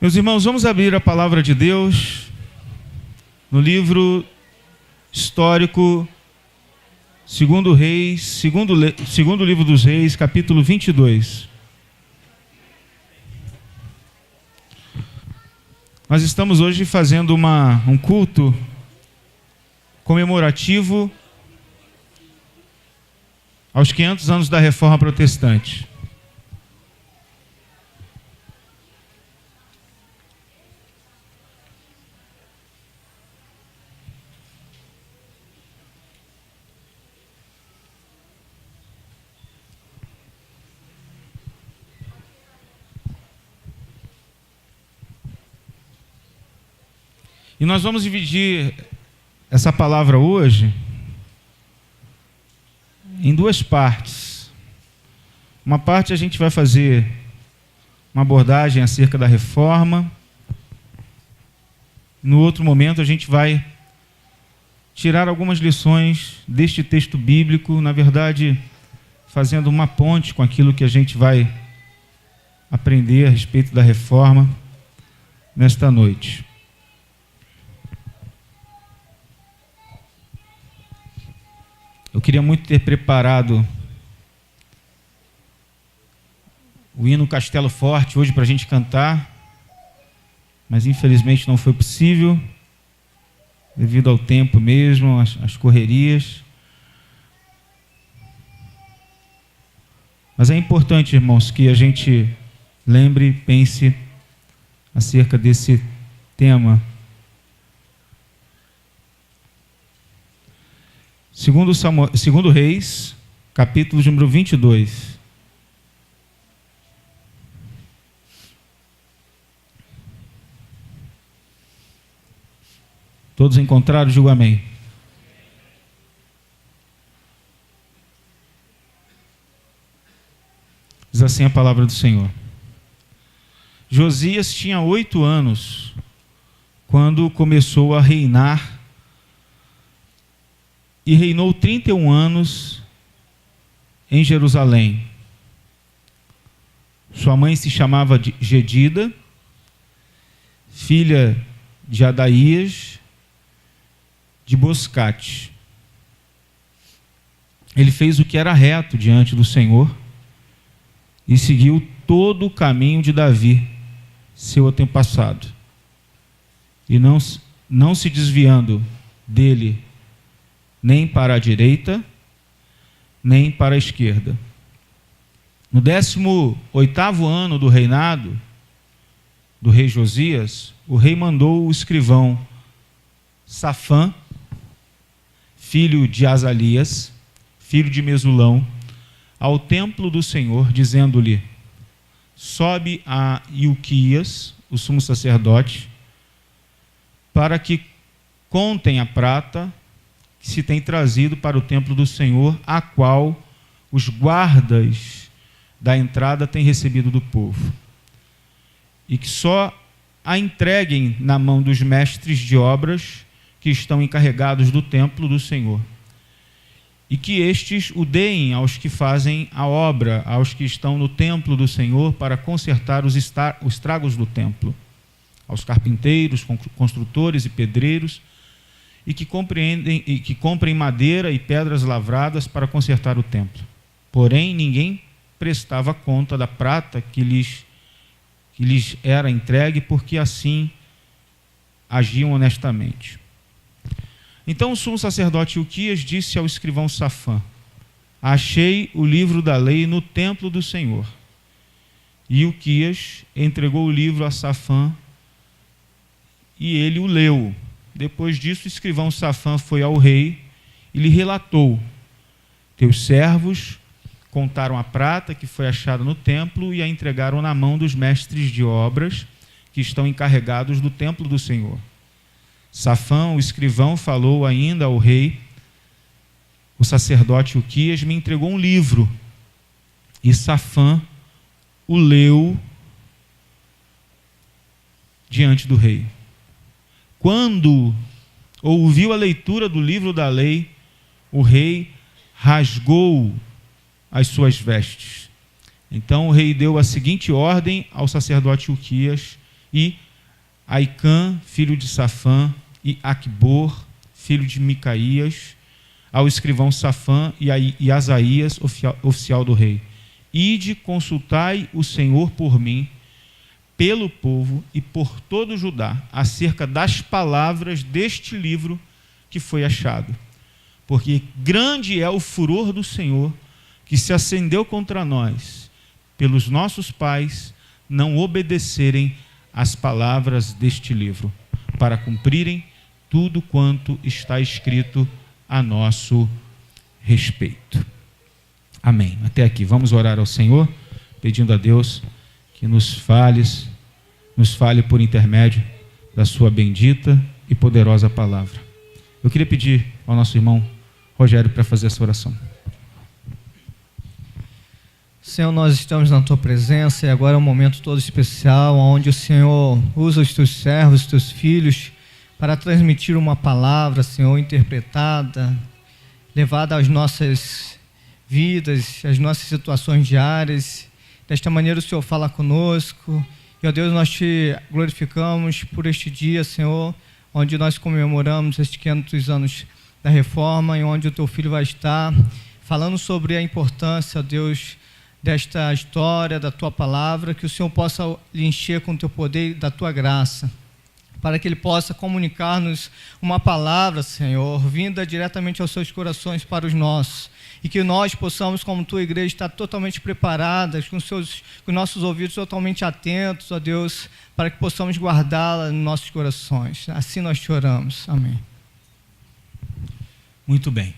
Meus irmãos, vamos abrir a palavra de Deus no livro histórico segundo livro dos Reis, capítulo 22. Nós estamos hoje fazendo um culto comemorativo aos 500 anos da Reforma Protestante. E nós vamos dividir essa palavra hoje em duas partes. Uma parte a gente vai fazer uma abordagem acerca da reforma. No outro momento a gente vai tirar algumas lições deste texto bíblico, na verdade, fazendo uma ponte com aquilo que a gente vai aprender a respeito da reforma nesta noite. Eu queria muito ter preparado o hino Castelo Forte hoje para a gente cantar, mas infelizmente não foi possível, devido ao tempo mesmo, às correrias. Mas é importante, irmãos, que a gente lembre e pense acerca desse tema. Segundo Reis, capítulo número 22. Todos encontraram? Digo amém. Diz assim a palavra do Senhor. Josias tinha 8 anos quando começou a reinar, e reinou 31 anos em Jerusalém. Sua mãe se chamava Gedida, filha de Adaías, de Boscate. Ele fez o que era reto diante do Senhor e seguiu todo o caminho de Davi, seu antepassado, e não se desviando dele nem para a direita, nem para a esquerda. No 18º ano do reinado do rei Josias, o rei mandou o escrivão Safã, filho de Azalias, filho de Mesulão, ao templo do Senhor, dizendo-lhe: sobe a Ilquias, o sumo sacerdote, para que contem a prata que se tem trazido para o templo do Senhor, a qual os guardas da entrada têm recebido do povo, e que só a entreguem na mão dos mestres de obras que estão encarregados do templo do Senhor, e que estes o deem aos que fazem a obra, aos que estão no templo do Senhor, para consertar os estragos do templo, aos carpinteiros, construtores e pedreiros, e que comprem madeira e pedras lavradas para consertar o templo. Porém, ninguém prestava conta da prata que lhes era entregue, porque assim agiam honestamente. Então o sumo sacerdote Ilquias disse ao escrivão Safã: achei o livro da lei no templo do Senhor. E Ilquias entregou o livro a Safã, e ele o leu. Depois disso, o escrivão Safã foi ao rei e lhe relatou: teus servos contaram a prata que foi achada no templo e a entregaram na mão dos mestres de obras que estão encarregados do templo do Senhor. Safã, o escrivão, falou ainda ao rei: o sacerdote Ilquias me entregou um livro. E Safã o leu diante do rei. Quando ouviu a leitura do livro da lei, o rei rasgou as suas vestes. Então o rei deu a seguinte ordem ao sacerdote Ilquias e Aicã, filho de Safã, e Aquibor, filho de Micaías, ao escrivão Safã e Asaías, oficial do rei: ide, consultai o Senhor por mim, pelo povo e por todo Judá, acerca das palavras deste livro que foi achado. Porque grande é o furor do Senhor, que se acendeu contra nós, pelos nossos pais não obedecerem às palavras deste livro, para cumprirem tudo quanto está escrito a nosso respeito. Amém. Até aqui. Vamos orar ao Senhor, pedindo a Deus que nos fale por intermédio da sua bendita e poderosa palavra. Eu queria pedir ao nosso irmão Rogério para fazer essa oração. Senhor, nós estamos na Tua presença e agora é um momento todo especial, onde o Senhor usa os Teus servos, os Teus filhos, para transmitir uma palavra, Senhor, interpretada, levada às nossas vidas, às nossas situações diárias. Desta maneira o Senhor fala conosco. E, ó Deus, nós Te glorificamos por este dia, Senhor, onde nós comemoramos estes 500 anos da Reforma e onde o Teu Filho vai estar falando sobre a importância, ó Deus, desta história, da Tua palavra, que o Senhor possa lhe encher com o Teu poder e da Tua graça, para que Ele possa comunicar-nos uma palavra, Senhor, vinda diretamente aos seus corações para os nossos, e que nós possamos, como Tua igreja, estar totalmente preparadas, com nossos ouvidos totalmente atentos, ó Deus, para que possamos guardá-la nos nossos corações. Assim nós te oramos. Amém. Muito bem.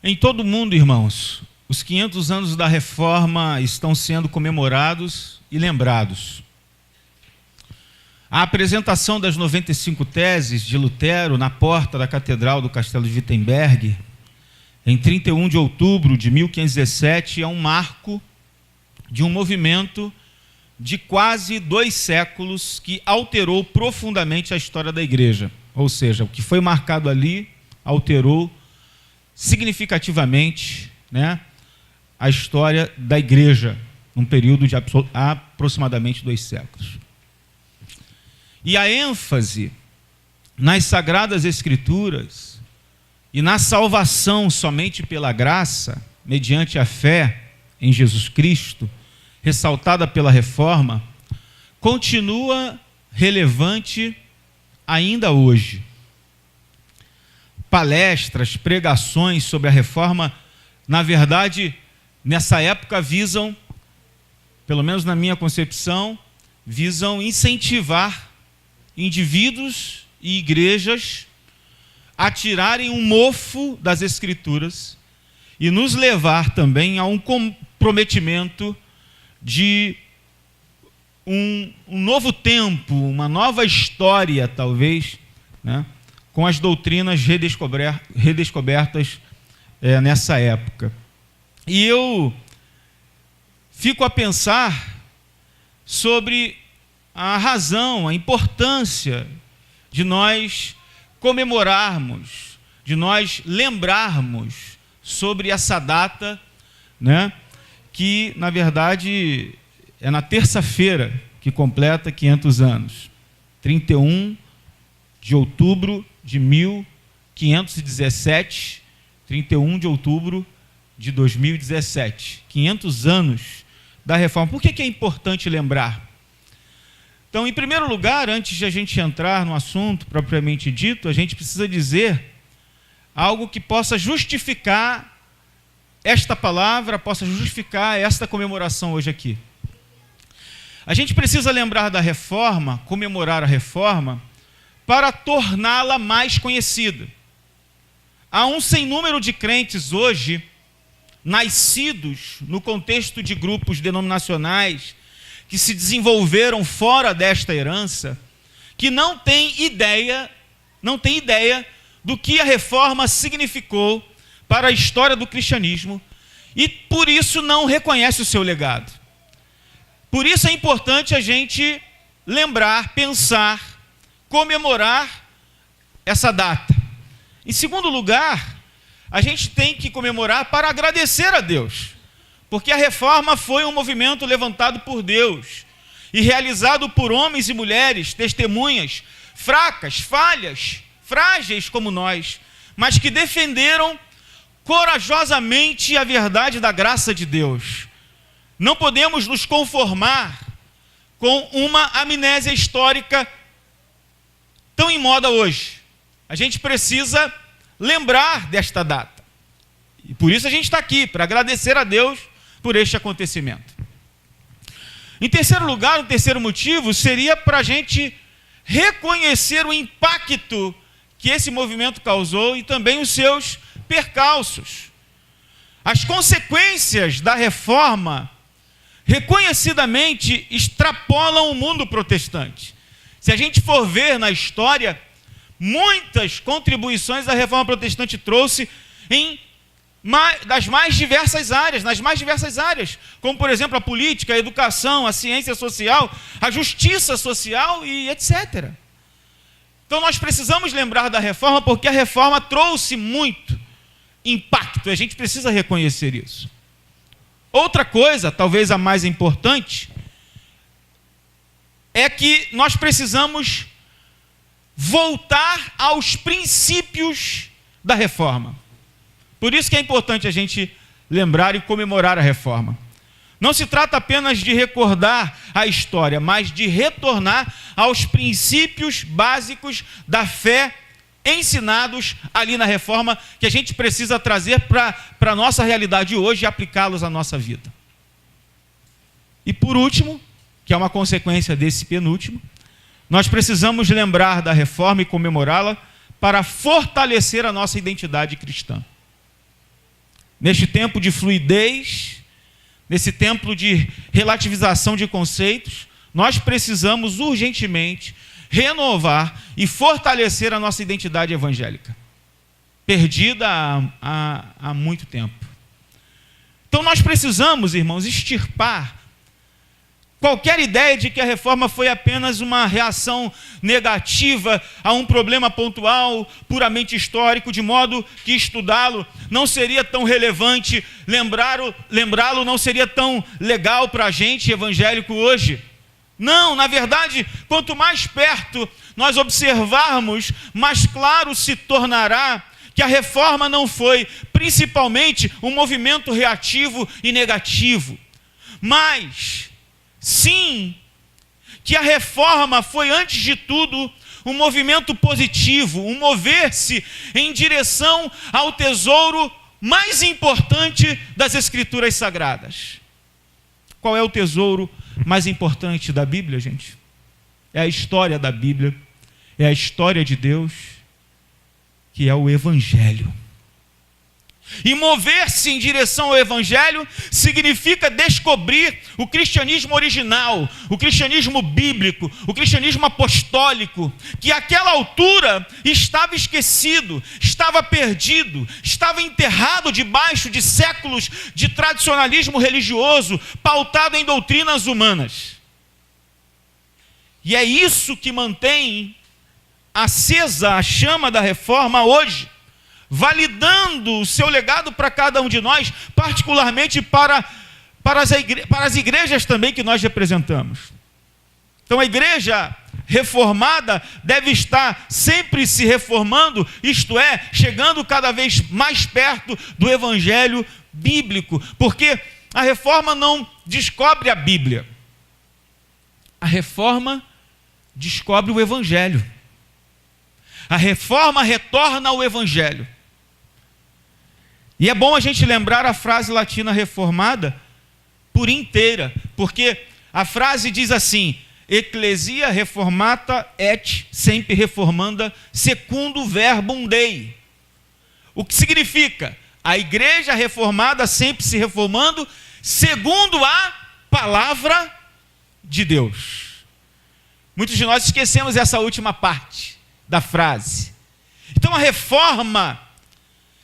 Em todo o mundo, irmãos, os 500 anos da Reforma estão sendo comemorados e lembrados. A apresentação das 95 teses de Lutero na porta da Catedral do Castelo de Wittenberg, em 31 de outubro de 1517, é um marco de um movimento de quase 2 séculos que alterou profundamente a história da igreja. Ou seja, o que foi marcado ali alterou significativamente, a história da igreja, num período de aproximadamente 2 séculos. E a ênfase nas Sagradas Escrituras e na salvação somente pela graça, mediante a fé em Jesus Cristo, ressaltada pela Reforma, continua relevante ainda hoje. Palestras, pregações sobre a Reforma, na verdade, nessa época visam, pelo menos na minha concepção, visam incentivar indivíduos e igrejas a tirarem um mofo das Escrituras e nos levar também a um comprometimento de um novo tempo, uma nova história, talvez, com as doutrinas redescobertas nessa época. E eu fico a pensar sobre a razão, a importância de nós comemorarmos, de nós lembrarmos sobre essa data, que, na verdade, é na terça-feira que completa 500 anos, 31 de outubro de 1517, 31 de outubro de 2017, 500 anos da Reforma. Por que é importante lembrar? Então, em primeiro lugar, antes de a gente entrar no assunto propriamente dito, a gente precisa dizer algo que possa justificar esta palavra, possa justificar esta comemoração hoje aqui. A gente precisa lembrar da Reforma, comemorar a Reforma, para torná-la mais conhecida. Há um sem número de crentes hoje, nascidos no contexto de grupos denominacionais, que se desenvolveram fora desta herança, que não tem ideia do que a Reforma significou para a história do cristianismo e por isso não reconhece o seu legado. Por isso é importante a gente lembrar, pensar, comemorar essa data. Em segundo lugar, a gente tem que comemorar para agradecer a Deus, porque a Reforma foi um movimento levantado por Deus, e realizado por homens e mulheres, testemunhas, fracas, falhas, frágeis como nós, mas que defenderam corajosamente a verdade da graça de Deus. Não podemos nos conformar com uma amnésia histórica tão em moda hoje. A gente precisa lembrar desta data. E por isso a gente está aqui, para agradecer a Deus por este acontecimento. Em terceiro lugar, o terceiro motivo seria para a gente reconhecer o impacto que esse movimento causou e também os seus percalços. As consequências da reforma, reconhecidamente, extrapolam o mundo protestante. Se a gente for ver na história, muitas contribuições a reforma protestante trouxe nas mais diversas áreas, como por exemplo a política, a educação, a ciência social, a justiça social e etc. Então nós precisamos lembrar da reforma porque a reforma trouxe muito impacto, a gente precisa reconhecer isso. Outra coisa, talvez a mais importante, é que nós precisamos voltar aos princípios da reforma. Por isso que é importante a gente lembrar e comemorar a reforma. Não se trata apenas de recordar a história, mas de retornar aos princípios básicos da fé ensinados ali na reforma, que a gente precisa trazer para a nossa realidade hoje e aplicá-los à nossa vida. E por último, que é uma consequência desse penúltimo, nós precisamos lembrar da reforma e comemorá-la para fortalecer a nossa identidade cristã. Neste tempo de fluidez, nesse tempo de relativização de conceitos, nós precisamos urgentemente renovar e fortalecer a nossa identidade evangélica, perdida há muito tempo. Então nós precisamos, irmãos, extirpar qualquer ideia de que a reforma foi apenas uma reação negativa a um problema pontual, puramente histórico, de modo que estudá-lo não seria tão relevante, lembrá-lo não seria tão legal para a gente evangélico hoje. Não, na verdade, quanto mais perto nós observarmos, mais claro se tornará que a reforma não foi principalmente um movimento reativo e negativo, mas sim que a reforma foi, antes de tudo, um movimento positivo, um mover-se em direção ao tesouro mais importante das Escrituras Sagradas. Qual é o tesouro mais importante da Bíblia, gente? É a história da Bíblia, é a história de Deus, que é o Evangelho. E mover-se em direção ao Evangelho significa descobrir o cristianismo original, o cristianismo bíblico, o cristianismo apostólico, que àquela altura estava esquecido, estava perdido, estava enterrado debaixo de séculos de tradicionalismo religioso, pautado em doutrinas humanas. E é isso que mantém acesa a chama da reforma hoje, validando o seu legado para cada um de nós, particularmente para as igrejas também que nós representamos. Então a igreja reformada deve estar sempre se reformando, isto é, chegando cada vez mais perto do evangelho bíblico, porque a reforma não descobre a Bíblia, a reforma descobre o evangelho. A reforma retorna ao evangelho. E é bom a gente lembrar a frase latina reformada por inteira, porque a frase diz assim: Ecclesia reformata et semper reformanda secundum verbum Dei. O que significa? A igreja reformada sempre se reformando segundo a palavra de Deus. Muitos de nós esquecemos essa última parte da frase. Então a reforma,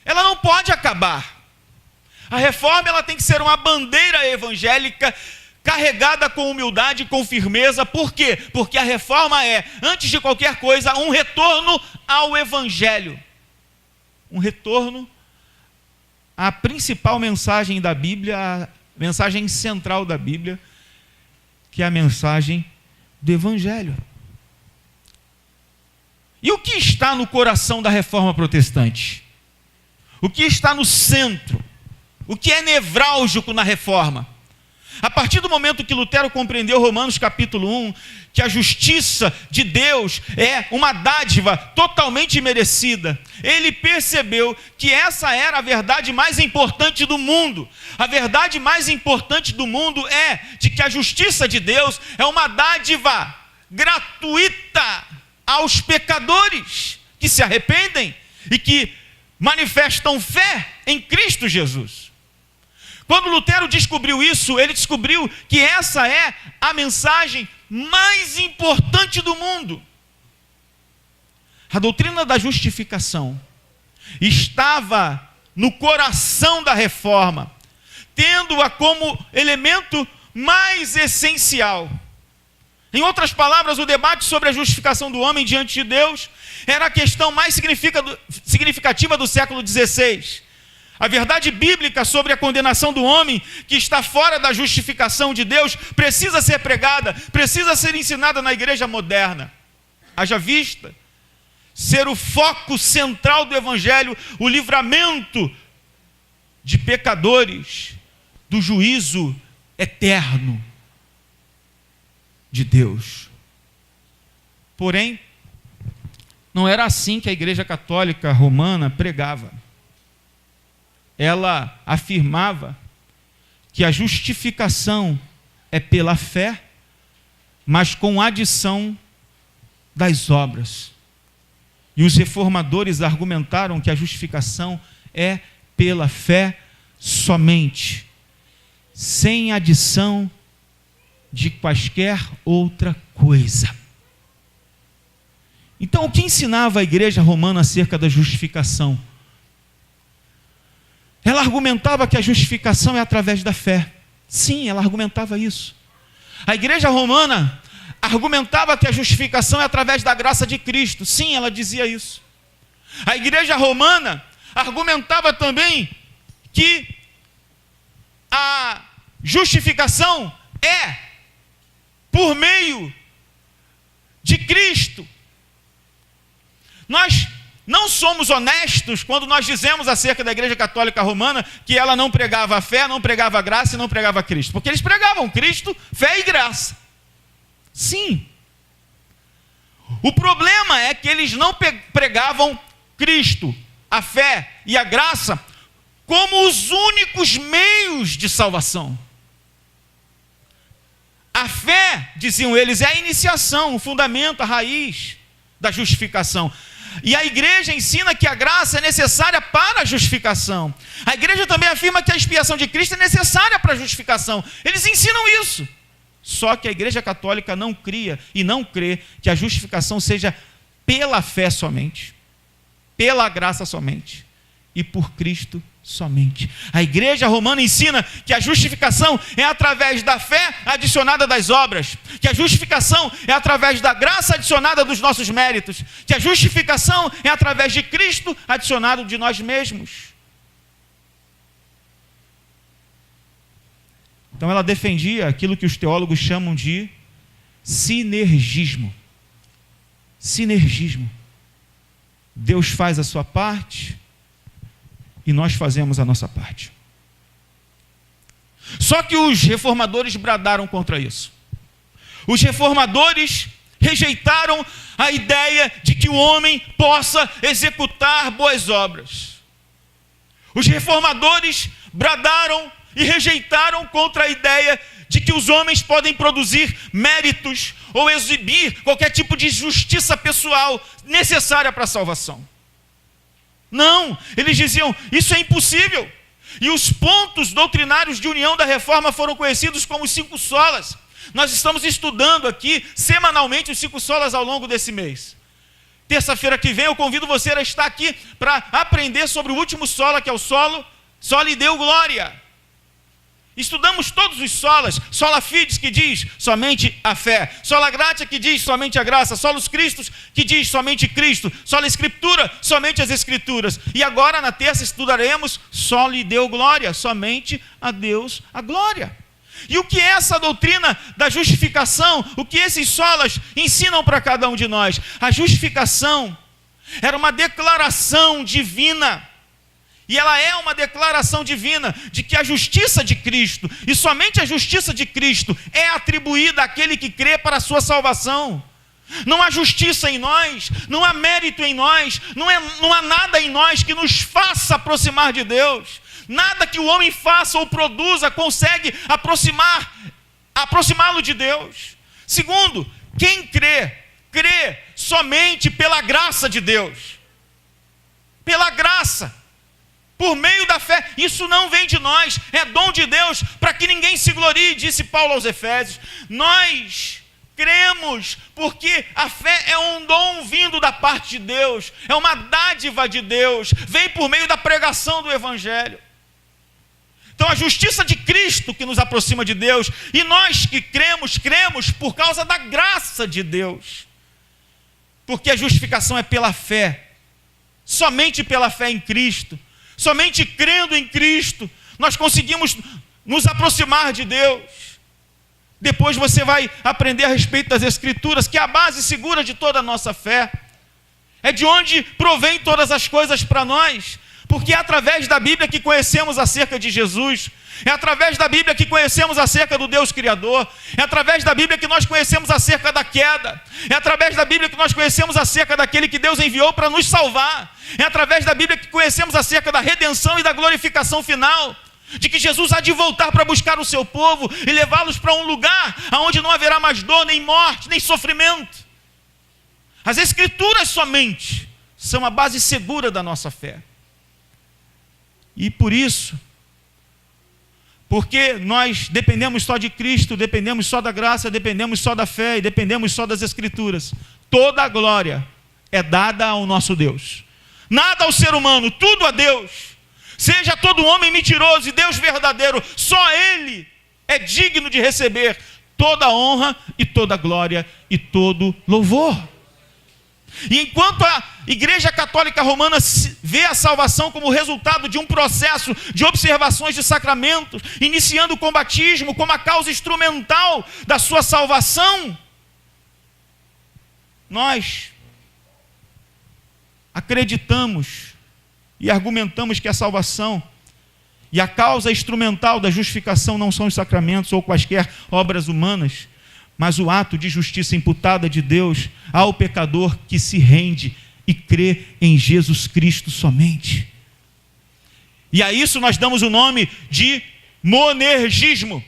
ela não pode acabar. A reforma, ela tem que ser uma bandeira evangélica carregada com humildade e com firmeza. Por quê? Porque a reforma é, antes de qualquer coisa, um retorno ao evangelho. Um retorno à principal mensagem da Bíblia, a mensagem central da Bíblia, que é a mensagem do Evangelho. E o que está no coração da Reforma Protestante? O que está no centro? O que é nevrálgico na Reforma? A partir do momento que Lutero compreendeu Romanos capítulo 1, que a justiça de Deus é uma dádiva totalmente merecida, ele percebeu que essa era a verdade mais importante do mundo. A verdade mais importante do mundo é de que a justiça de Deus é uma dádiva gratuita aos pecadores que se arrependem e que manifestam fé em Cristo Jesus. Quando Lutero descobriu isso, ele descobriu que essa é a mensagem mais importante do mundo. A doutrina da justificação estava no coração da Reforma, tendo-a como elemento mais essencial. Em outras palavras, o debate sobre a justificação do homem diante de Deus era a questão mais significativa do século XVI. A verdade bíblica sobre a condenação do homem que está fora da justificação de Deus precisa ser pregada, precisa ser ensinada na igreja moderna. Haja vista ser o foco central do Evangelho, o livramento de pecadores do juízo eterno de Deus. Porém, não era assim que a Igreja Católica Romana pregava. Ela afirmava que a justificação é pela fé, mas com adição das obras. E os reformadores argumentaram que a justificação é pela fé somente, sem adição de quaisquer outra coisa. Então, o que ensinava a igreja romana acerca da justificação? Ela argumentava que a justificação é através da fé. Sim, ela argumentava isso. A igreja romana argumentava que a justificação é através da graça de Cristo. Sim, ela dizia isso. A igreja romana argumentava também que a justificação é por meio de Cristo. Nós não somos honestos quando nós dizemos acerca da Igreja Católica Romana que ela não pregava a fé, não pregava a graça e não pregava Cristo. Porque eles pregavam Cristo, fé e graça. Sim. O problema é que eles não pregavam Cristo, a fé e a graça como os únicos meios de salvação. A fé, diziam eles, é a iniciação, o fundamento, a raiz da justificação. E a igreja ensina que a graça é necessária para a justificação. A igreja também afirma que a expiação de Cristo é necessária para a justificação. Eles ensinam isso. Só que a igreja católica não cria e não crê que a justificação seja pela fé somente, pela graça somente e por Cristo somente. A igreja romana ensina que a justificação é através da fé adicionada das obras, que a justificação é através da graça adicionada dos nossos méritos, que a justificação é através de Cristo adicionado de nós mesmos. Então ela defendia aquilo que os teólogos chamam de sinergismo. Sinergismo. Deus faz a sua parte e nós fazemos a nossa parte. Só que os reformadores bradaram contra isso. Os reformadores rejeitaram a ideia de que o homem possa executar boas obras. Os reformadores bradaram e rejeitaram contra a ideia de que os homens podem produzir méritos ou exibir qualquer tipo de justiça pessoal necessária para a salvação. Não, eles diziam, isso é impossível. E os pontos doutrinários de união da reforma foram conhecidos como os 5 solas. Nós estamos estudando aqui semanalmente os 5 solas ao longo desse mês. Terça-feira que vem eu convido você a estar aqui para aprender sobre o último sola, que é o soli Deo Gloria. Estudamos todos os solas, sola fides, que diz somente a fé, sola gratia, que diz somente a graça, solus Christus, que diz somente Cristo, sola Escritura, somente as Escrituras. E agora na terça estudaremos soli Deo Gloria, somente a Deus a glória. E o que é essa doutrina da justificação? O que esses solas ensinam para cada um de nós? A justificação era uma declaração divina. E ela é uma declaração divina de que a justiça de Cristo, e somente a justiça de Cristo, é atribuída àquele que crê para a sua salvação. Não há justiça em nós, não há mérito em nós, não há nada em nós que nos faça aproximar de Deus. Nada que o homem faça ou produza consegue aproximá-lo de Deus. Segundo, quem crê somente pela graça de Deus. Pela graça. Por meio da fé. Isso não vem de nós, é dom de Deus, para que ninguém se glorie, disse Paulo aos Efésios. Nós cremos porque a fé é um dom vindo da parte de Deus, é uma dádiva de Deus, vem por meio da pregação do Evangelho. Então a justiça de Cristo que nos aproxima de Deus, e nós que cremos por causa da graça de Deus. Porque a justificação é pela fé, somente pela fé em Cristo, somente crendo em Cristo, nós conseguimos nos aproximar de Deus. Depois você vai aprender a respeito das Escrituras, que é a base segura de toda a nossa fé. É de onde provém todas as coisas para nós. Porque é através da Bíblia que conhecemos acerca de Jesus. É através da Bíblia que conhecemos acerca do Deus Criador. É através da Bíblia que nós conhecemos acerca da queda. É através da Bíblia que nós conhecemos acerca daquele que Deus enviou para nos salvar. É através da Bíblia que conhecemos acerca da redenção e da glorificação final. De que Jesus há de voltar para buscar o seu povo e levá-los para um lugar onde não haverá mais dor, nem morte, nem sofrimento. As Escrituras somente são a base segura da nossa fé. E por isso, porque nós dependemos só de Cristo, dependemos só da graça, dependemos só da fé e dependemos só das Escrituras, toda a glória é dada ao nosso Deus. Nada ao ser humano, tudo a Deus. Seja todo homem mentiroso e Deus verdadeiro, só Ele é digno de receber toda a honra e toda a glória e todo louvor. E enquanto a Igreja Católica Romana vê a salvação como resultado de um processo de observações de sacramentos, iniciando com o batismo como a causa instrumental da sua salvação, nós acreditamos e argumentamos que a salvação e a causa instrumental da justificação não são os sacramentos ou quaisquer obras humanas, mas o ato de justiça imputada de Deus ao pecador que se rende e crê em Jesus Cristo somente. E a isso nós damos o nome de monergismo.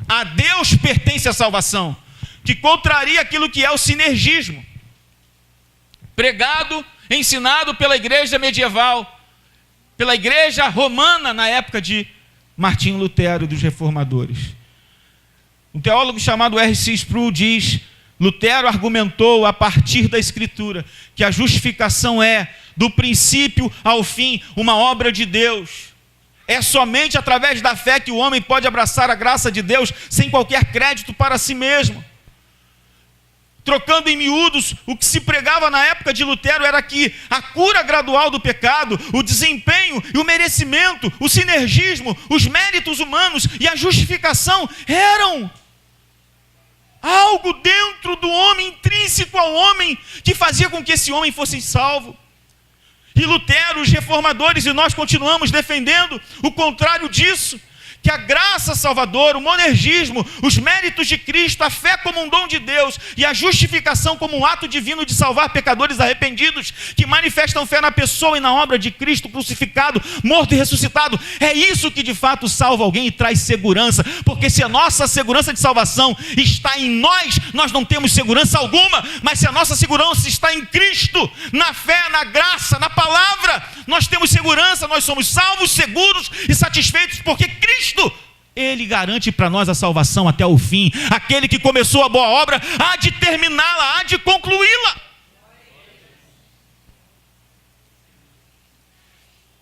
A Deus pertence a salvação, que contraria aquilo que é o sinergismo, pregado, ensinado pela igreja medieval, pela igreja romana na época de Martinho Lutero e dos reformadores. Um teólogo chamado R.C. Sproul diz: Lutero argumentou a partir da Escritura que a justificação é, do princípio ao fim, uma obra de Deus. É somente através da fé que o homem pode abraçar a graça de Deus sem qualquer crédito para si mesmo. Trocando em miúdos, o que se pregava na época de Lutero era que a cura gradual do pecado, o desempenho e o merecimento, o sinergismo, os méritos humanos e a justificação eram algo dentro do homem, intrínseco ao homem, que fazia com que esse homem fosse salvo. E Lutero, os reformadores e nós continuamos defendendo o contrário disso, que a graça salvadora, o monergismo, os méritos de Cristo, a fé como um dom de Deus e a justificação como um ato divino de salvar pecadores arrependidos que manifestam fé na pessoa e na obra de Cristo crucificado, morto e ressuscitado. É isso que de fato salva alguém e traz segurança, porque se a nossa segurança de salvação está em nós, nós não temos segurança alguma, mas se a nossa segurança está em Cristo, na fé, na graça, na palavra, nós temos segurança, nós somos salvos, seguros e satisfeitos, porque Cristo, Ele garante para nós a salvação até o fim. Aquele que começou a boa obra há de terminá-la, há de concluí-la.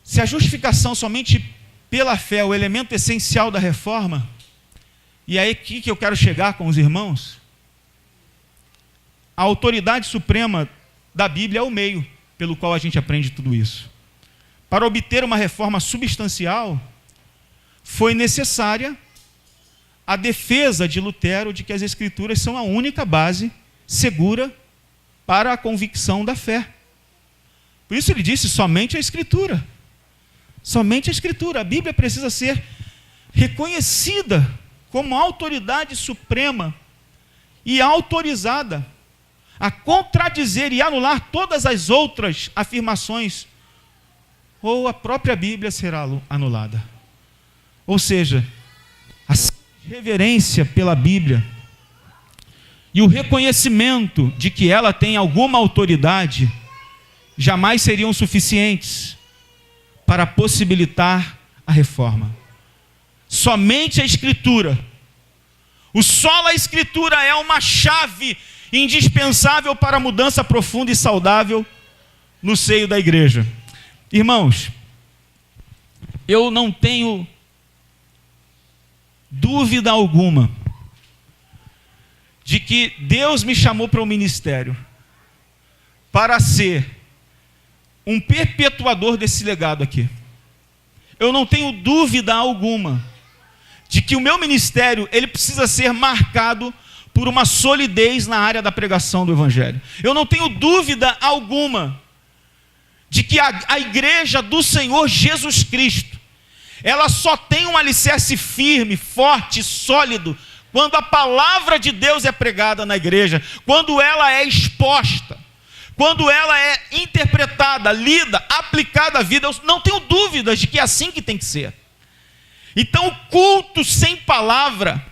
Se a justificação somente pela fé é o elemento essencial da reforma, e é aqui que eu quero chegar com os irmãos, a autoridade suprema da Bíblia é o meio pelo qual a gente aprende tudo isso. Para obter uma reforma substancial, foi necessária a defesa de Lutero de que as Escrituras são a única base segura para a convicção da fé. Por isso ele disse, somente a Escritura. Somente a Escritura. A Bíblia precisa ser reconhecida como autoridade suprema e autorizada a contradizer e anular todas as outras afirmações, ou a própria Bíblia será anulada. Ou seja, a reverência pela Bíblia e o reconhecimento de que ela tem alguma autoridade jamais seriam suficientes para possibilitar a reforma. Somente a Escritura, o sola Escritura é uma chave indispensável para a mudança profunda e saudável no seio da igreja. Irmãos, eu não tenho dúvida alguma de que Deus me chamou para o ministério para ser um perpetuador desse legado aqui. Eu não tenho dúvida alguma de que o meu ministério ele precisa ser marcado por uma solidez na área da pregação do Evangelho. Eu não tenho dúvida alguma de que a igreja do Senhor Jesus Cristo, ela só tem um alicerce firme, forte, sólido, quando a palavra de Deus é pregada na igreja, quando ela é exposta, quando ela é interpretada, lida, aplicada à vida. Eu não tenho dúvidas de que é assim que tem que ser. Então, o culto sem palavra,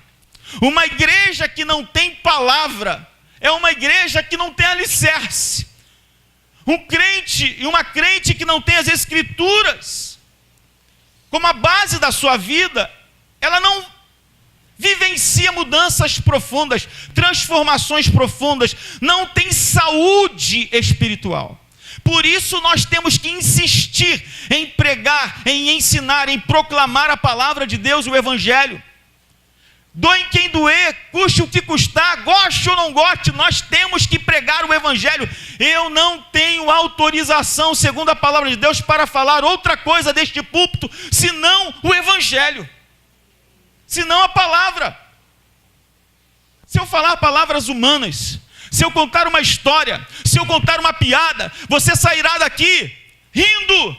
uma igreja que não tem palavra, é uma igreja que não tem alicerce. Um crente e uma crente que não tem as Escrituras como a base da sua vida, ela não vivencia mudanças profundas, transformações profundas, não tem saúde espiritual. Por isso nós temos que insistir em pregar, em ensinar, em proclamar a palavra de Deus, o Evangelho. Doe quem doer, custe o que custar, goste ou não goste, nós temos que pregar o Evangelho. Eu não tenho autorização, segundo a palavra de Deus, para falar outra coisa deste púlpito, senão o Evangelho, senão a palavra. Se eu falar palavras humanas, se eu contar uma história, se eu contar uma piada, você sairá daqui rindo,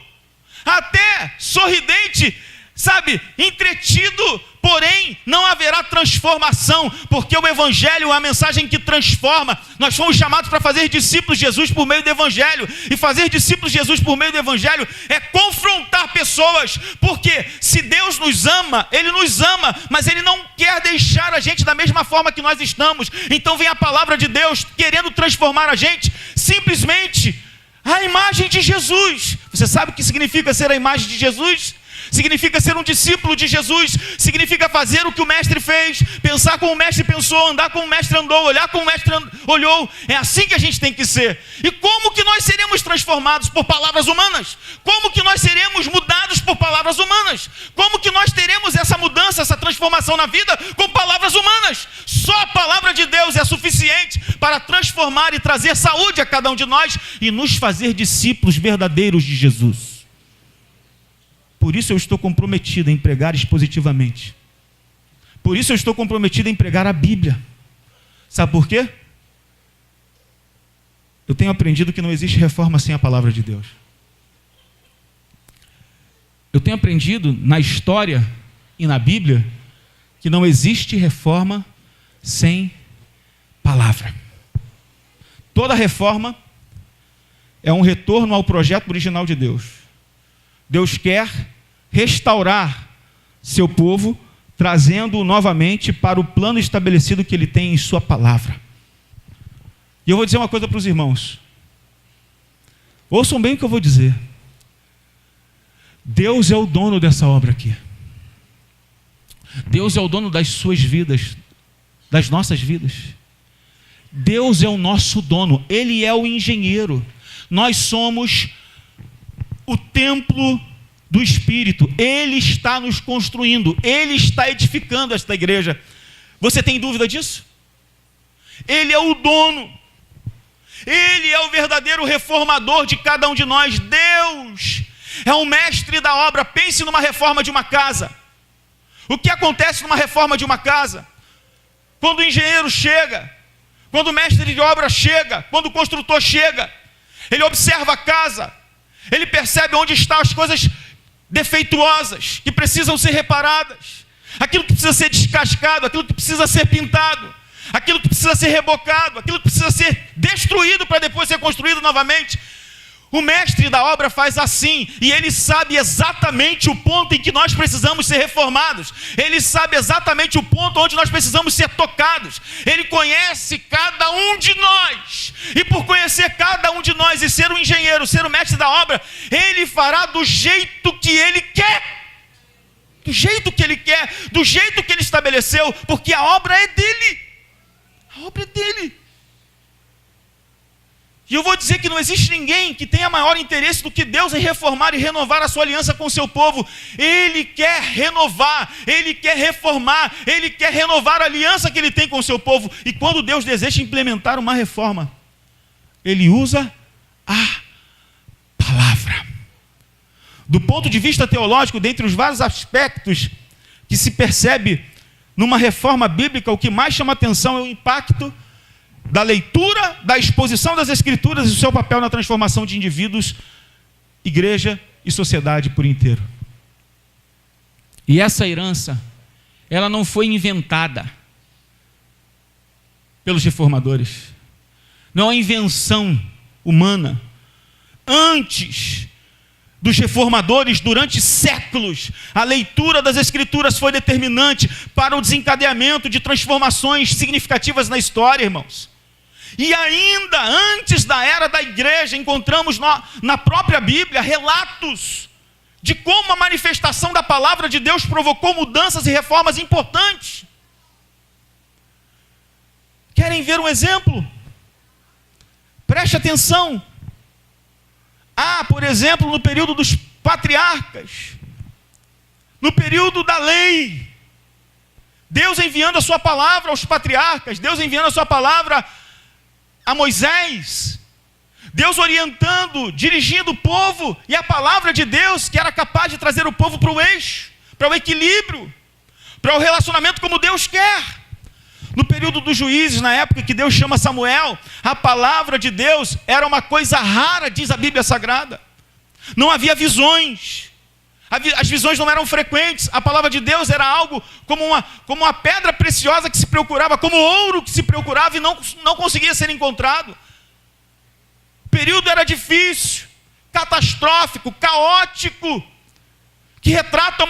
até sorridente, sabe, entretido, porém não haverá transformação, porque o Evangelho é a mensagem que transforma. Nós fomos chamados para fazer discípulos de Jesus por meio do Evangelho, e fazer discípulos de Jesus por meio do Evangelho é confrontar pessoas, porque se Deus nos ama, Ele nos ama, mas Ele não quer deixar a gente da mesma forma que nós estamos. Então vem a palavra de Deus querendo transformar a gente, simplesmente a imagem de Jesus. Você sabe o que significa ser a imagem de Jesus? Significa ser um discípulo de Jesus, significa fazer o que o mestre fez, pensar como o mestre pensou, andar como o mestre andou, olhar como o mestre olhou. É assim que a gente tem que ser. E como que nós seremos transformados por palavras humanas? Como que nós seremos mudados por palavras humanas? Como que nós teremos essa mudança, essa transformação na vida com palavras humanas? Só a palavra de Deus é suficiente para transformar e trazer saúde a cada um de nós e nos fazer discípulos verdadeiros de Jesus. Por isso eu estou comprometido em pregar expositivamente. Por isso eu estou comprometido em pregar a Bíblia. Sabe por quê? Eu tenho aprendido que não existe reforma sem a palavra de Deus. Eu tenho aprendido na história e na Bíblia que não existe reforma sem palavra. Toda reforma é um retorno ao projeto original de Deus. Deus quer restaurar seu povo, trazendo-o novamente para o plano estabelecido que Ele tem em sua palavra. E eu vou dizer uma coisa para os irmãos. Ouçam bem o que eu vou dizer. Deus é o dono dessa obra aqui. Deus é o dono das suas vidas, das nossas vidas. Deus é o nosso dono, Ele é o engenheiro. Nós somos o templo do Espírito, Ele está nos construindo, Ele está edificando esta igreja. Você tem dúvida disso? Ele é o dono, Ele é o verdadeiro reformador de cada um de nós. Deus é o mestre da obra. Pense numa reforma de uma casa. O que acontece numa reforma de uma casa? Quando o engenheiro chega, quando o mestre de obra chega, quando o construtor chega, ele observa a casa, ele percebe onde estão as coisas defeituosas, que precisam ser reparadas, aquilo que precisa ser descascado, aquilo que precisa ser pintado, aquilo que precisa ser rebocado, aquilo que precisa ser destruído para depois ser construído novamente. O mestre da obra faz assim, e ele sabe exatamente o ponto em que nós precisamos ser reformados. Ele sabe exatamente o ponto onde nós precisamos ser tocados. Ele conhece cada um de nós, e por conhecer cada um de nós e ser um engenheiro, ser o mestre da obra, ele fará do jeito que ele quer. Do jeito que ele quer, do jeito que ele estabeleceu, porque a obra é dele. A obra é dele. E eu vou dizer que não existe ninguém que tenha maior interesse do que Deus em reformar e renovar a sua aliança com o seu povo. Ele quer renovar, Ele quer reformar, Ele quer renovar a aliança que Ele tem com o seu povo. E quando Deus deseja implementar uma reforma, Ele usa a palavra. Do ponto de vista teológico, dentre os vários aspectos que se percebe numa reforma bíblica, o que mais chama atenção é o impacto da leitura, da exposição das Escrituras e o seu papel na transformação de indivíduos, igreja e sociedade por inteiro. E essa herança, ela não foi inventada pelos reformadores. Não é uma invenção humana. Antes dos reformadores, durante séculos, a leitura das Escrituras foi determinante para o desencadeamento de transformações significativas na história, irmãos. E ainda antes da era da igreja, encontramos na própria Bíblia relatos de como a manifestação da palavra de Deus provocou mudanças e reformas importantes. Querem ver um exemplo? Preste atenção. Por exemplo, no período dos patriarcas, no período da lei, Deus enviando a sua palavra aos patriarcas, Deus enviando a sua palavra a Moisés, Deus orientando, dirigindo o povo, e a palavra de Deus que era capaz de trazer o povo para o eixo, para o equilíbrio, para o relacionamento como Deus quer. No período dos juízes, na época que Deus chama Samuel, a palavra de Deus era uma coisa rara, diz a Bíblia Sagrada. Não havia visões, as visões não eram frequentes, a palavra de Deus era algo como uma pedra preciosa que se procurava, como ouro que se procurava e não conseguia ser encontrado. O período era difícil, catastrófico, caótico, que retrata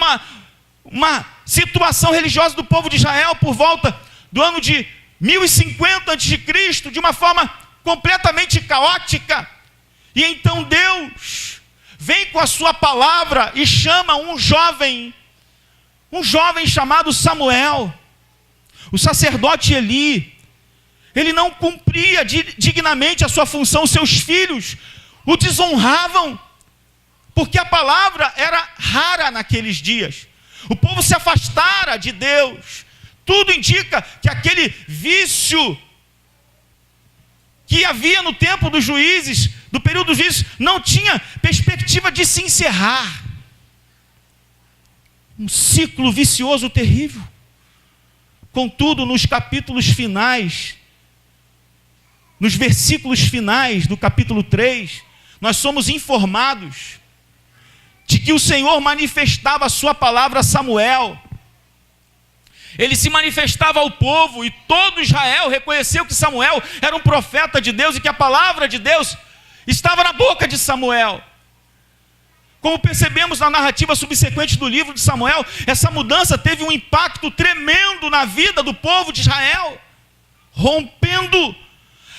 uma situação religiosa do povo de Israel por volta do ano de 1050 a.C., de uma forma completamente caótica. E então Deus vem com a sua palavra e chama um jovem chamado Samuel. O sacerdote Eli, ele não cumpria dignamente a sua função, seus filhos o desonravam, porque a palavra era rara naqueles dias. O povo se afastara de Deus. Tudo indica que aquele vício que havia no tempo dos juízes, do período dos juízes, não tinha perspectiva de se encerrar. Um ciclo vicioso terrível. Contudo, nos capítulos finais, nos versículos finais do capítulo 3, nós somos informados de que o Senhor manifestava a sua palavra a Samuel. Ele se manifestava ao povo e todo Israel reconheceu que Samuel era um profeta de Deus e que a palavra de Deus estava na boca de Samuel. Como percebemos na narrativa subsequente do livro de Samuel, essa mudança teve um impacto tremendo na vida do povo de Israel, rompendo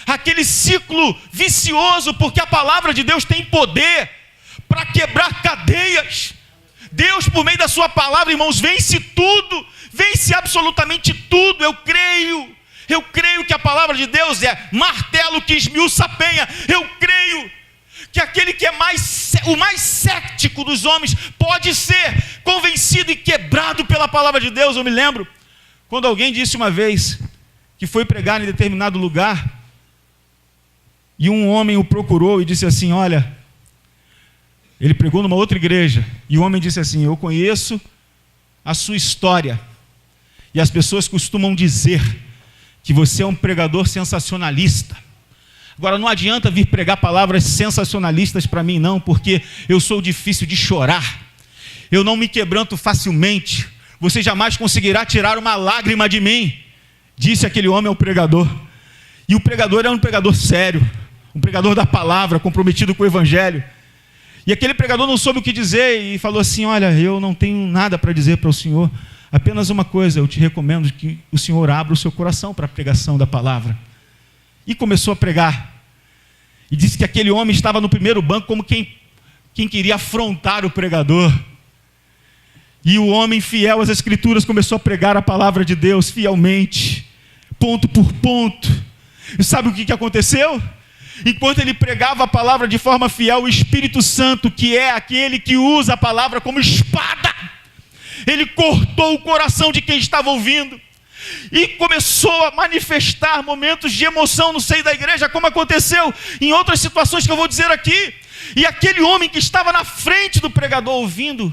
aquele ciclo vicioso, porque a palavra de Deus tem poder para quebrar cadeias. Deus, por meio da sua palavra, irmãos, vence tudo, vence absolutamente tudo. Eu creio que a palavra de Deus é martelo que esmiuça a penha. Eu creio que aquele que é o mais cético dos homens pode ser convencido e quebrado pela palavra de Deus. Eu me lembro quando alguém disse uma vez que foi pregar em determinado lugar e um homem o procurou e disse assim: olha, ele pregou numa outra igreja, e o homem disse assim: eu conheço a sua história. E as pessoas costumam dizer que você é um pregador sensacionalista. Agora, não adianta vir pregar palavras sensacionalistas para mim, não, porque eu sou difícil de chorar. Eu não me quebranto facilmente. Você jamais conseguirá tirar uma lágrima de mim, disse aquele homem ao pregador. E o pregador era um pregador sério, um pregador da palavra, comprometido com o evangelho. E aquele pregador não soube o que dizer e falou assim: olha, eu não tenho nada para dizer para o senhor, apenas uma coisa, eu te recomendo que o senhor abra o seu coração para a pregação da palavra. E começou a pregar. E disse que aquele homem estava no primeiro banco como quem queria afrontar o pregador. E o homem fiel às Escrituras começou a pregar a palavra de Deus fielmente, ponto por ponto. E sabe o que aconteceu? Enquanto ele pregava a palavra de forma fiel, o Espírito Santo, que é aquele que usa a palavra como espada, ele cortou o coração de quem estava ouvindo e começou a manifestar momentos de emoção no seio da igreja, como aconteceu em outras situações que eu vou dizer aqui. E aquele homem que estava na frente do pregador ouvindo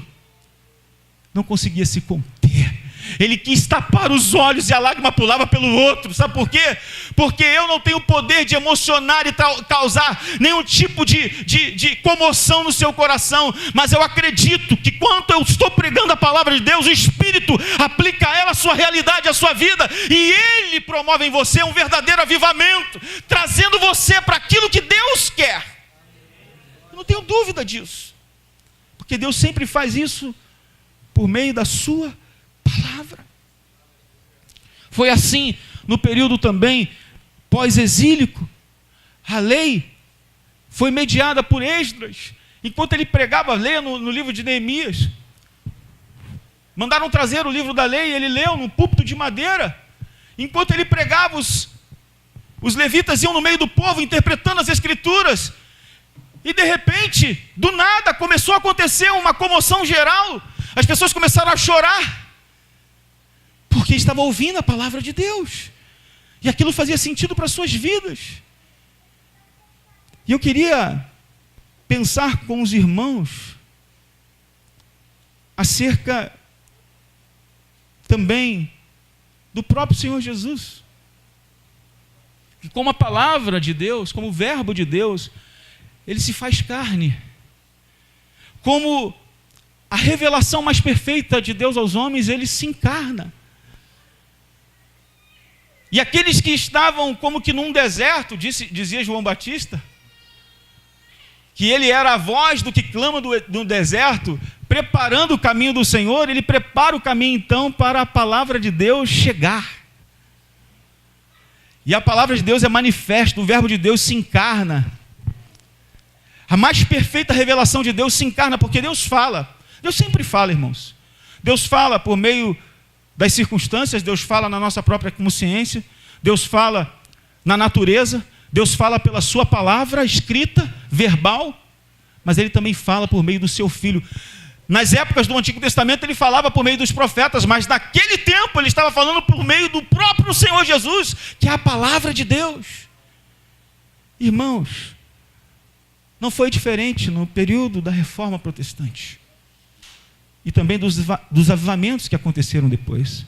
não conseguia se conter. Ele quis tapar os olhos e a lágrima pulava pelo outro. Sabe por quê? Porque eu não tenho o poder de emocionar e causar nenhum tipo de comoção no seu coração. Mas eu acredito que quando eu estou pregando a palavra de Deus, o Espírito aplica a ela a sua realidade, a sua vida. E Ele promove em você um verdadeiro avivamento, trazendo você para aquilo que Deus quer. Eu não tenho dúvida disso. Porque Deus sempre faz isso por meio da sua palavra. Foi assim no período também pós-exílico. A lei foi mediada por Esdras. Enquanto ele pregava, leia no livro de Neemias. Mandaram trazer o livro da lei, ele leu num púlpito de madeira. Enquanto ele pregava, os levitas iam no meio do povo interpretando as Escrituras. E de repente, do nada, começou a acontecer uma comoção geral. As pessoas começaram a chorar, porque estavam ouvindo a palavra de Deus. E aquilo fazia sentido para as suas vidas. E eu queria pensar com os irmãos acerca também do próprio Senhor Jesus. E como a palavra de Deus, como o verbo de Deus, ele se faz carne. Como a revelação mais perfeita de Deus aos homens, ele se encarna. E aqueles que estavam como que num deserto, dizia João Batista, que ele era a voz do que clama no deserto, preparando o caminho do Senhor. Ele prepara o caminho então para a palavra de Deus chegar. E a palavra de Deus é manifesta, o verbo de Deus se encarna. A mais perfeita revelação de Deus se encarna, porque Deus fala. Deus sempre fala, irmãos. Deus fala por meio das circunstâncias, Deus fala na nossa própria consciência, Deus fala na natureza, Deus fala pela sua palavra escrita, verbal, mas Ele também fala por meio do seu Filho. Nas épocas do Antigo Testamento Ele falava por meio dos profetas, mas naquele tempo Ele estava falando por meio do próprio Senhor Jesus, que é a palavra de Deus. Irmãos, não foi diferente no período da Reforma Protestante. E também dos avivamentos que aconteceram depois.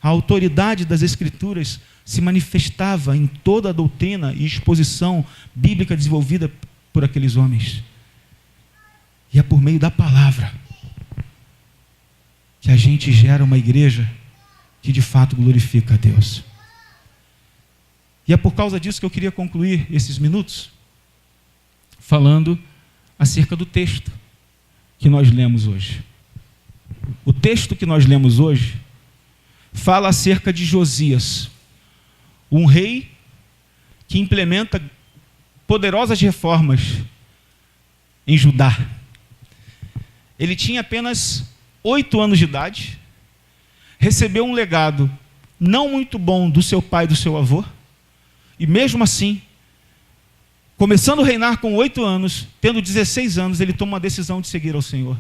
A autoridade das Escrituras se manifestava em toda a doutrina e exposição bíblica desenvolvida por aqueles homens. E é por meio da palavra que a gente gera uma igreja que de fato glorifica a Deus. E é por causa disso que eu queria concluir esses minutos falando acerca do texto que nós lemos hoje. O texto que nós lemos hoje fala acerca de Josias, um rei que implementa poderosas reformas em Judá. Ele tinha apenas 8 anos de idade, recebeu um legado não muito bom do seu pai e do seu avô, e mesmo assim, começando a reinar com 8 anos, tendo 16 anos, ele toma uma decisão de seguir ao Senhor.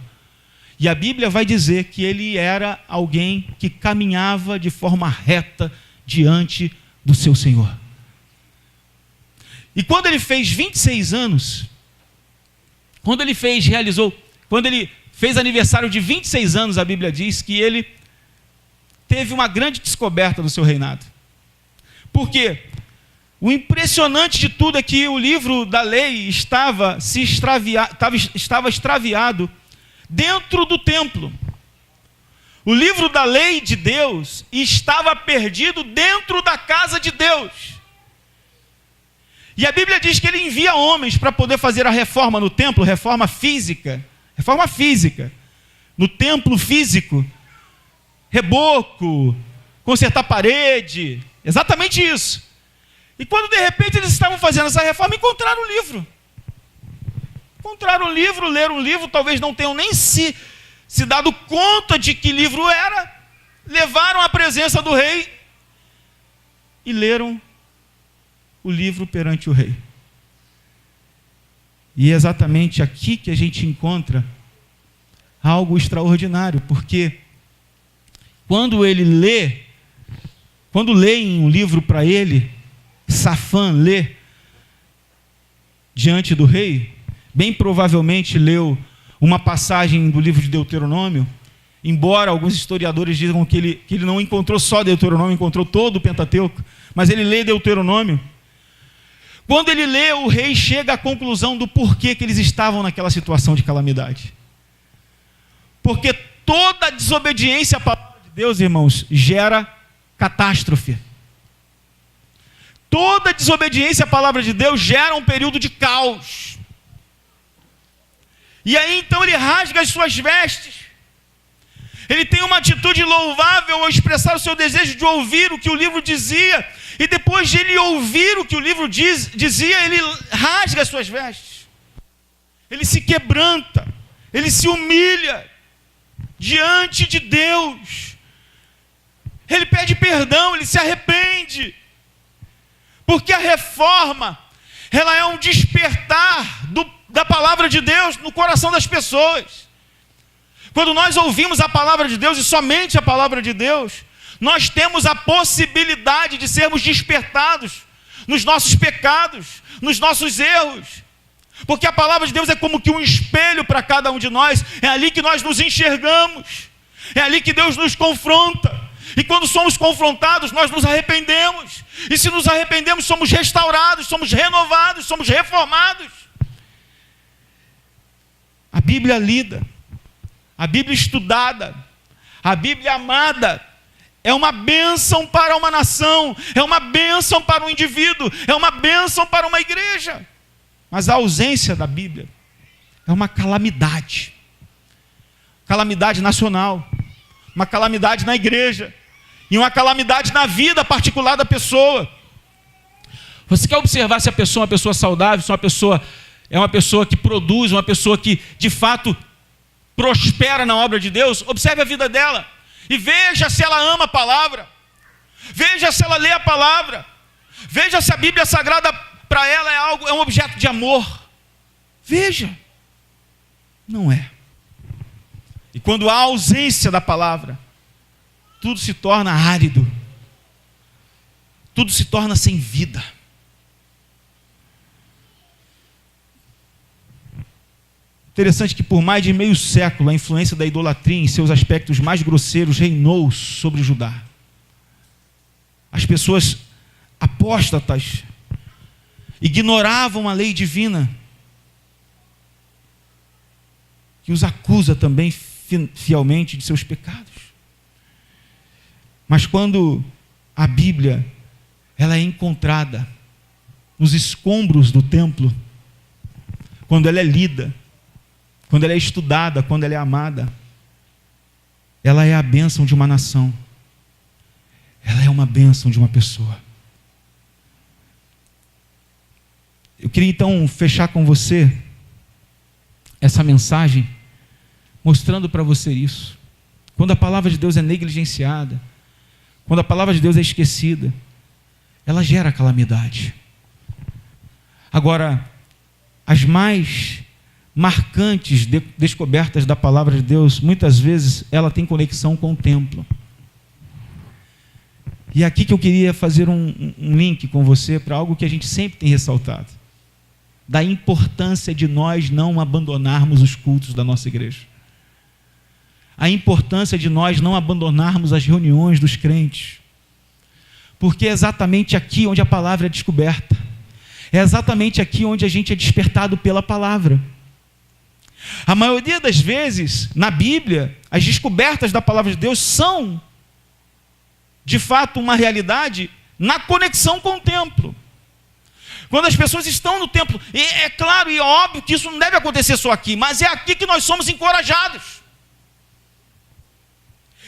E a Bíblia vai dizer que ele era alguém que caminhava de forma reta diante do seu Senhor. E quando ele fez 26 anos, quando ele fez aniversário de 26 anos, a Bíblia diz que ele teve uma grande descoberta do seu reinado. Por quê? O impressionante de tudo é que o livro da lei estava extraviado dentro do templo. O livro da lei de Deus estava perdido dentro da casa de Deus. E a Bíblia diz que ele envia homens para poder fazer a reforma no templo, reforma física, no templo físico, reboco, consertar parede, exatamente isso. E quando de repente eles estavam fazendo essa reforma, encontraram o livro. Encontraram o livro, leram o livro, talvez não tenham nem se dado conta de que livro era, levaram à presença do rei e leram o livro perante o rei. E é exatamente aqui que a gente encontra algo extraordinário, porque quando leem um livro para ele, Safã lê diante do rei, bem provavelmente leu uma passagem do livro de Deuteronômio, embora alguns historiadores digam que ele não encontrou só Deuteronômio, encontrou todo o Pentateuco, mas ele lê Deuteronômio. Quando ele lê, o rei chega à conclusão do porquê que eles estavam naquela situação de calamidade. Porque toda desobediência à palavra de Deus, irmãos, gera catástrofe. Toda desobediência à palavra de Deus gera um período de caos. E aí então ele rasga as suas vestes. Ele tem uma atitude louvável ao expressar o seu desejo de ouvir o que o livro dizia. E depois de ele ouvir o que o livro dizia, ele rasga as suas vestes. Ele se quebranta. Ele se humilha diante de Deus. Ele pede perdão, ele se arrepende. Porque a reforma, ela é um despertar da palavra de Deus no coração das pessoas. Quando nós ouvimos a palavra de Deus, e somente a palavra de Deus, nós temos a possibilidade de sermos despertados nos nossos pecados, nos nossos erros. Porque a palavra de Deus é como que um espelho para cada um de nós. É ali que nós nos enxergamos. É ali que Deus nos confronta. E quando somos confrontados, nós nos arrependemos. E se nos arrependemos, somos restaurados, somos renovados, somos reformados. A Bíblia lida, a Bíblia estudada, a Bíblia amada, é uma bênção para uma nação, é uma bênção para um indivíduo, é uma bênção para uma igreja. Mas a ausência da Bíblia é uma calamidade. Calamidade nacional, uma calamidade na igreja, e uma calamidade na vida particular da pessoa. Você quer observar se a pessoa é uma pessoa saudável, se é uma pessoa que produz, uma pessoa que de fato prospera na obra de Deus? Observe a vida dela e veja se ela ama a palavra, veja se ela lê a palavra, veja se a Bíblia Sagrada para ela é um objeto de amor. Veja, não é. E quando há ausência da palavra, tudo se torna árido, tudo se torna sem vida. Interessante que por mais de meio século a influência da idolatria em seus aspectos mais grosseiros reinou sobre Judá. As pessoas apóstatas ignoravam a lei divina, que os acusa também fielmente de seus pecados. Mas quando a Bíblia ela é encontrada nos escombros do templo, quando ela é lida, quando ela é estudada, quando ela é amada, ela é a bênção de uma nação. Ela é uma bênção de uma pessoa. Eu queria então fechar com você essa mensagem, mostrando para você isso. Quando a palavra de Deus é negligenciada, quando a palavra de Deus é esquecida, ela gera calamidade. Agora, as mais marcantes descobertas da palavra de Deus, muitas vezes ela tem conexão com o templo. E é aqui que eu queria fazer um link com você para algo que a gente sempre tem ressaltado, da importância de nós não abandonarmos os cultos da nossa igreja. a importância de nós não abandonarmos as reuniões dos crentes. Porque é exatamente aqui onde a palavra é descoberta. É exatamente aqui onde a gente é despertado pela palavra. A maioria das vezes, na Bíblia, as descobertas da palavra de Deus são, de fato, uma realidade na conexão com o templo. Quando as pessoas estão no templo, e é claro e óbvio que isso não deve acontecer só aqui, mas é aqui que nós somos encorajados.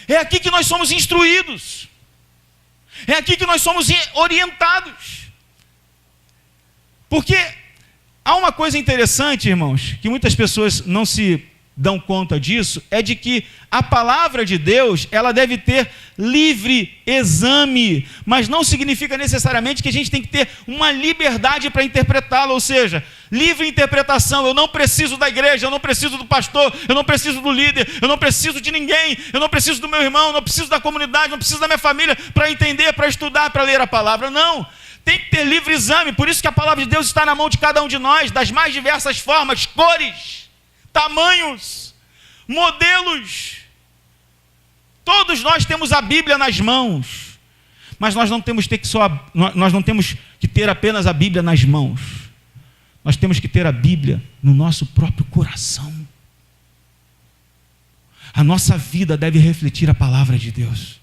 É aqui que nós somos instruídos. É aqui que nós somos orientados. Porque há uma coisa interessante, irmãos, que muitas pessoas não se dão conta disso, é de que a palavra de Deus, ela deve ter livre exame, mas não significa necessariamente que a gente tem que ter uma liberdade para interpretá-la, ou seja, livre interpretação. Eu não preciso da igreja, eu não preciso do pastor, eu não preciso do líder, eu não preciso de ninguém, eu não preciso do meu irmão, eu não preciso da comunidade, não preciso da minha família para entender, para estudar, para ler a palavra. Não, tem que ter livre exame. Por isso que a palavra de Deus está na mão de cada um de nós, das mais diversas formas, cores, tamanhos, modelos. Todos nós temos a Bíblia nas mãos, mas nós não temos que ter apenas a Bíblia nas mãos. Nós temos que ter a Bíblia no nosso próprio coração. A nossa vida deve refletir a palavra de Deus.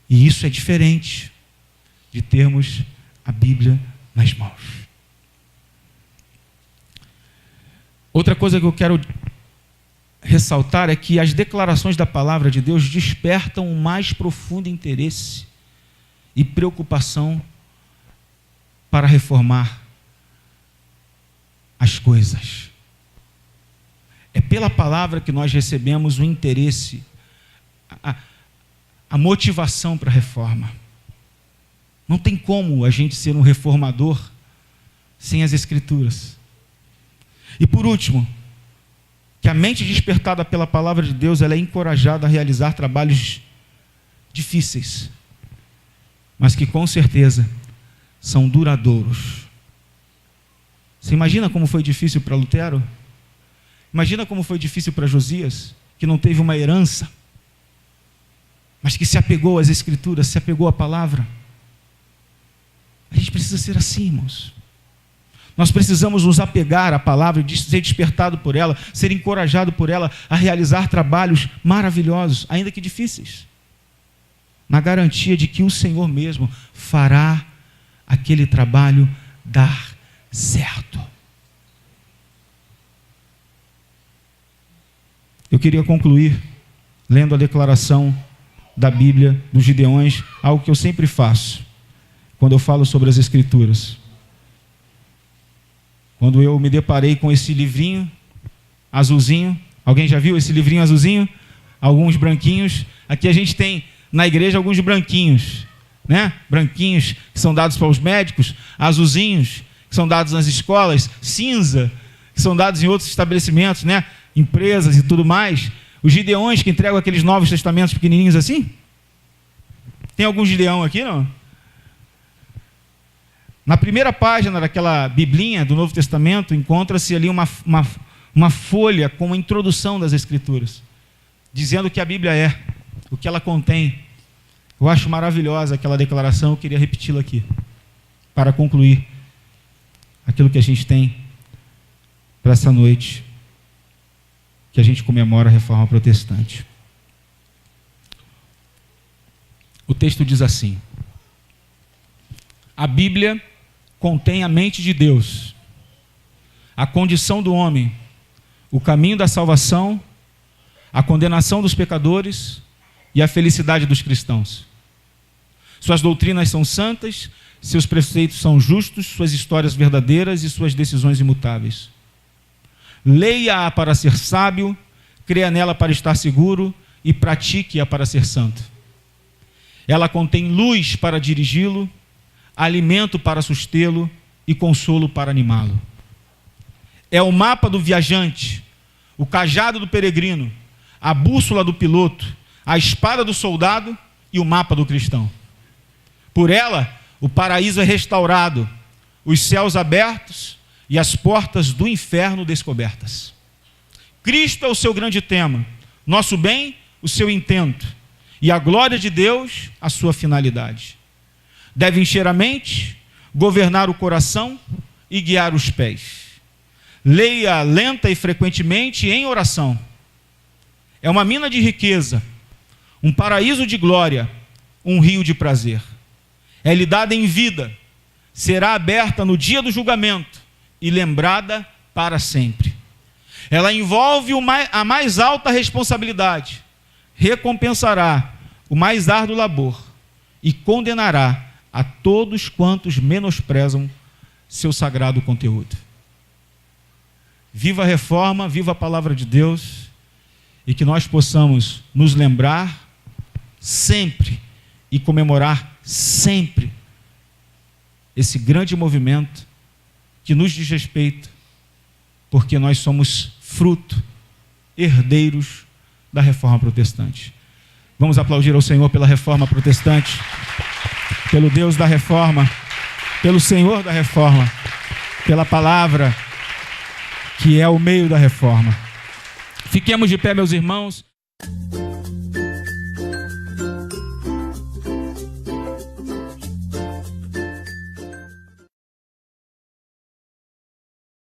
E isso é diferente de termos a Bíblia nas mãos. Outra coisa que eu quero ressaltar é que as declarações da palavra de Deus despertam o mais profundo interesse e preocupação para reformar as coisas. É pela palavra que nós recebemos o interesse, a motivação para a reforma. Não tem como a gente ser um reformador sem as Escrituras. E por último, que a mente despertada pela palavra de Deus, ela é encorajada a realizar trabalhos difíceis, mas que com certeza são duradouros. Você imagina como foi difícil para Lutero? Imagina como foi difícil para Josias, que não teve uma herança, mas que se apegou às Escrituras, se apegou à palavra. A gente precisa ser assim, irmãos. Nós precisamos nos apegar à palavra, ser despertado por ela, ser encorajado por ela a realizar trabalhos maravilhosos, ainda que difíceis, na garantia de que o Senhor mesmo fará aquele trabalho dar certo. Eu queria concluir lendo a declaração da Bíblia dos Gideões, algo que eu sempre faço quando eu falo sobre as Escrituras. Quando eu me deparei com esse livrinho azulzinho, alguém já viu esse livrinho azulzinho? Alguns branquinhos. Aqui a gente tem na igreja alguns branquinhos, né? Branquinhos que são dados para os médicos, azulzinhos que são dados nas escolas, cinza que são dados em outros estabelecimentos, né? Empresas e tudo mais. Os Gideões que entregam aqueles Novos Testamentos pequenininhos assim. Tem algum Gideão aqui, não? Na primeira página daquela biblinha do Novo Testamento, encontra-se ali uma folha com a introdução das Escrituras, dizendo o que a Bíblia é, o que ela contém. Eu acho maravilhosa aquela declaração, eu queria repeti-la aqui, para concluir aquilo que a gente tem para essa noite, que a gente comemora a Reforma Protestante. O texto diz assim: a Bíblia contém a mente de Deus, a condição do homem, o caminho da salvação, a condenação dos pecadores e a felicidade dos cristãos. Suas doutrinas são santas, seus preceitos são justos, suas histórias verdadeiras e suas decisões imutáveis. Leia-a para ser sábio, creia nela para estar seguro e pratique-a para ser santo. Ela contém luz para dirigi-lo, alimento para sustê-lo e consolo para animá-lo. É o mapa do viajante, o cajado do peregrino, a bússola do piloto, a espada do soldado e o mapa do cristão. Por ela, o paraíso é restaurado, os céus abertos e as portas do inferno descobertas. Cristo é o seu grande tema, nosso bem, o seu intento, e a glória de Deus, a sua finalidade. Deve encher a mente, governar o coração e guiar os pés. Leia lenta e frequentemente em oração. É uma mina de riqueza, um paraíso de glória, um rio de prazer. É-lhe dada em vida, será aberta no dia do julgamento e lembrada para sempre. Ela envolve a mais alta responsabilidade, recompensará o mais árduo labor e condenará a todos quantos menosprezam seu sagrado conteúdo. Viva a reforma, viva a palavra de Deus, e que nós possamos nos lembrar sempre e comemorar sempre esse grande movimento que nos diz respeito, porque nós somos fruto, herdeiros da reforma protestante. Vamos aplaudir ao Senhor pela reforma protestante, pelo Deus da reforma, pelo Senhor da reforma, pela palavra que é o meio da reforma. Fiquemos de pé, meus irmãos.